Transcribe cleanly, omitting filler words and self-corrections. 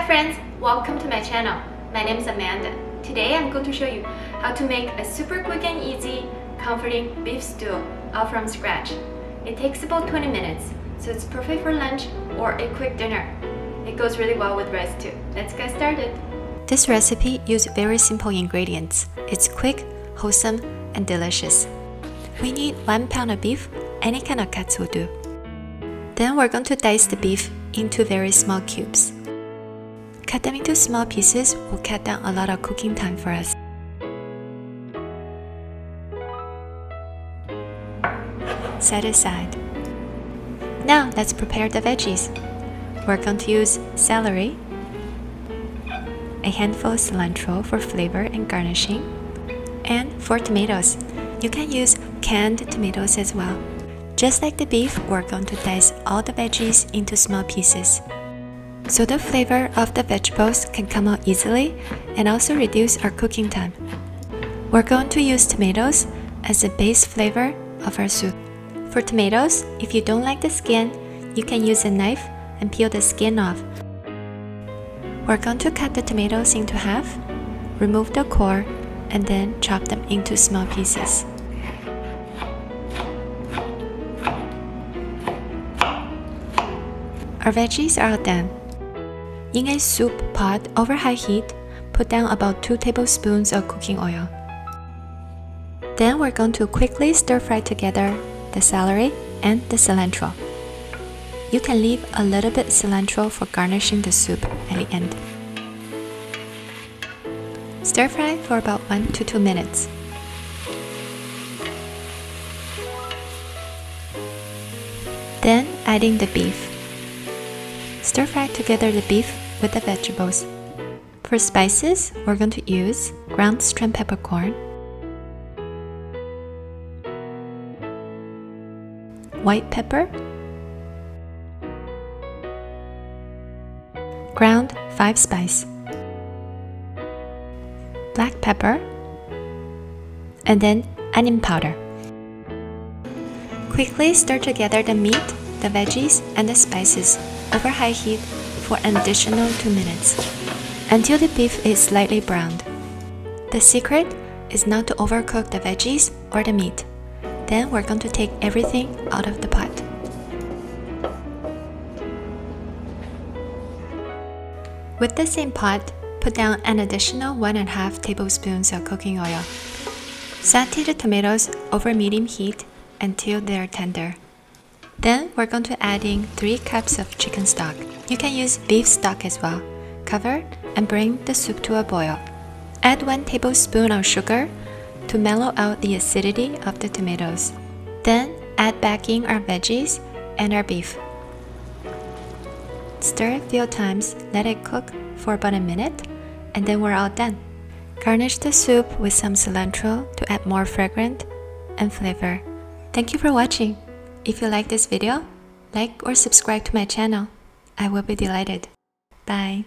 friends, welcome to my channel. My name is Amanda. Today I'm going to show you how to make a super quick and easy, comforting beef stew all from scratch. It takes about 20 minutes, so it's perfect for lunch or a quick dinner. It goes really well with rice too. Let's get started. This recipe uses very simple ingredients. It's quick, wholesome, and delicious. We need 1 pound of beef, any kind of cuts will do. Then we're going to dice the beef into very small cubes. Cut them into small pieces will cut down a lot of cooking time for us. Set aside. Now let's prepare the veggies. We're going to use celery, a handful of cilantro for flavor and garnishing, and 4 tomatoes. You can use canned tomatoes as well. Just like the beef, we're going to dice all the veggies into small pieces, so the flavor of the vegetables can come out easily and also reduce our cooking time. We're going to use tomatoes as the base flavor of our soup. For tomatoes, if you don't like the skin, you can use a knife and peel the skin off. We're going to cut the tomatoes into half, remove the core, and then chop them into small pieces. Our veggies are all done. In a soup pot over high heat, put down about 2 tablespoons of cooking oil. Then we're going to quickly stir fry together the celery and the cilantro. You can leave a little bit cilantro for garnishing the soup at the end. Stir fry for about 1 to 2 minutes. Then adding the beef. Stir fry together the beef with the vegetables. For spices, we're going to use ground shrimp peppercorn, white pepper, ground 5-spice, black pepper, and then onion powder. Quickly stir together the meat, the veggies, and the spices over high heat for an additional 2 minutes until the beef is slightly browned. The secret is not to overcook the veggies or the meat. Then we're going to take everything out of the pot. With the same pot, put down an additional 1.5 tablespoons of cooking oil. Sauté the tomatoes over medium heat until they are tender. Then we're going to add in 3 cups of chicken stock. You can use beef stock as well. Cover and bring the soup to a boil. Add 1 tablespoon of sugar to mellow out the acidity of the tomatoes. Then add back in our veggies and our beef. Stir a few times, let it cook for about a minute, and then we're all done. Garnish the soup with some cilantro to add more fragrance and flavor. Thank you for watching. If you like this video, like or subscribe to my channel. I will be delighted. Bye.